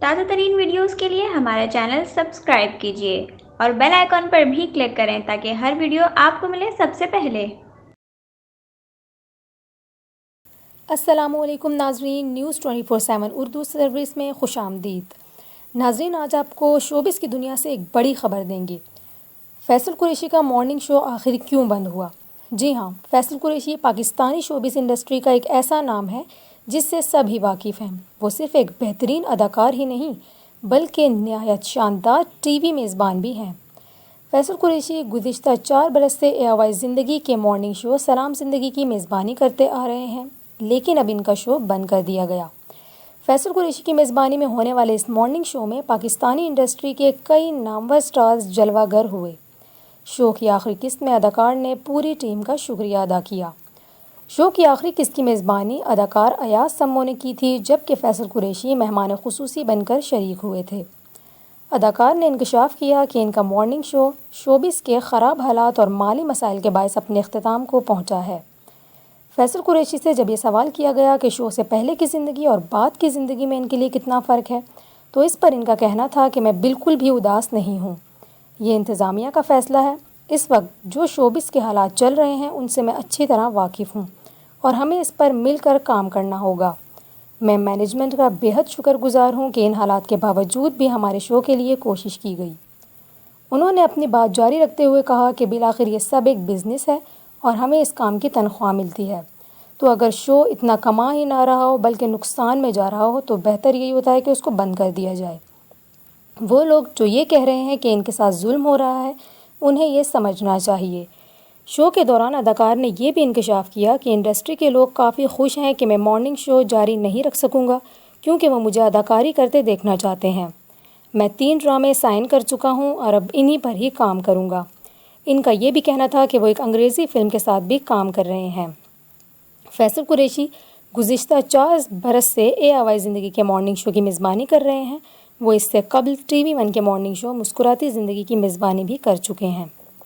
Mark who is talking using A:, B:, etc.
A: تازہ ترین ویڈیوز کے لیے ہمارا چینل سبسکرائب کیجیے اور بیل آئیکن پر بھی کلک کریں تاکہ ہر ویڈیو آپ کو ملے سب سے پہلے۔
B: السلام علیکم ناظرین، نیوز 24/7 اردو سروس میں خوش آمدید۔ ناظرین، آج آپ کو شوبز کی دنیا سے ایک بڑی خبر دیں گے۔ فیصل قریشی کا مارننگ شو آخر کیوں بند ہوا؟ جی ہاں، فیصل قریشی پاکستانی شوبز انڈسٹری کا ایک ایسا نام ہے جس سے سبھی واقف ہیں۔ وہ صرف ایک بہترین اداکار ہی نہیں بلکہ نہایت شاندار ٹی وی میزبان بھی ہیں۔ فیصل قریشی گزشتہ 4 برس سے AOI زندگی کے مارننگ شو سلام زندگی کی میزبانی کرتے آ رہے ہیں، لیکن اب ان کا شو بند کر دیا گیا۔ فیصل قریشی کی میزبانی میں ہونے والے اس مارننگ شو میں پاکستانی انڈسٹری کے کئی نامور سٹارز جلوہ گر ہوئے۔ شو کی آخری قسط میں اداکار نے پوری ٹیم کا شکریہ ادا کیا۔ شو کی آخری قسط کی میزبانی اداکار ایاز سمو نے کی تھی، جبکہ فیصل قریشی مہمان خصوصی بن کر شریک ہوئے تھے۔ اداکار نے انکشاف کیا کہ ان کا مارننگ شو شوبز کے خراب حالات اور مالی مسائل کے باعث اپنے اختتام کو پہنچا ہے۔ فیصل قریشی سے جب یہ سوال کیا گیا کہ شو سے پہلے کی زندگی اور بعد کی زندگی میں ان کے لیے کتنا فرق ہے، تو اس پر ان کا کہنا تھا کہ میں بالکل بھی اداس نہیں ہوں۔ یہ انتظامیہ کا فیصلہ ہے۔ اس وقت جو شوبز کے حالات چل رہے ہیں ان سے میں اچھی طرح واقف ہوں اور ہمیں اس پر مل کر کام کرنا ہوگا۔ میں مینجمنٹ کا بےحد شکر گزار ہوں کہ ان حالات کے باوجود بھی ہمارے شو کے لیے کوشش کی گئی۔ انہوں نے اپنی بات جاری رکھتے ہوئے کہا کہ بالآخر یہ سب ایک بزنس ہے اور ہمیں اس کام کی تنخواہ ملتی ہے، تو اگر شو اتنا کما ہی نہ رہا ہو بلکہ نقصان میں جا رہا ہو تو بہتر یہی ہوتا ہے کہ اس کو بند کر دیا جائے۔ وہ لوگ جو یہ کہہ رہے ہیں کہ ان کے ساتھ ظلم ہو رہا ہے، انہیں یہ سمجھنا چاہیے۔ شو کے دوران اداکار نے یہ بھی انکشاف کیا کہ انڈسٹری کے لوگ کافی خوش ہیں کہ میں مارننگ شو جاری نہیں رکھ سکوں گا کیونکہ وہ مجھے اداکاری کرتے دیکھنا چاہتے ہیں۔ میں 3 ڈرامے سائن کر چکا ہوں اور اب انہی پر ہی کام کروں گا۔ ان کا یہ بھی کہنا تھا کہ وہ ایک انگریزی فلم کے ساتھ بھی کام کر رہے ہیں۔ فیصل قریشی گزشتہ 4 برس سے AOI زندگی کے مارننگ شو کی میزبانی کر رہے ہیں۔ وہ اس سے قبل TV1 کے مارننگ شو مسکراتی زندگی کی میزبانی بھی کر چکے ہیں۔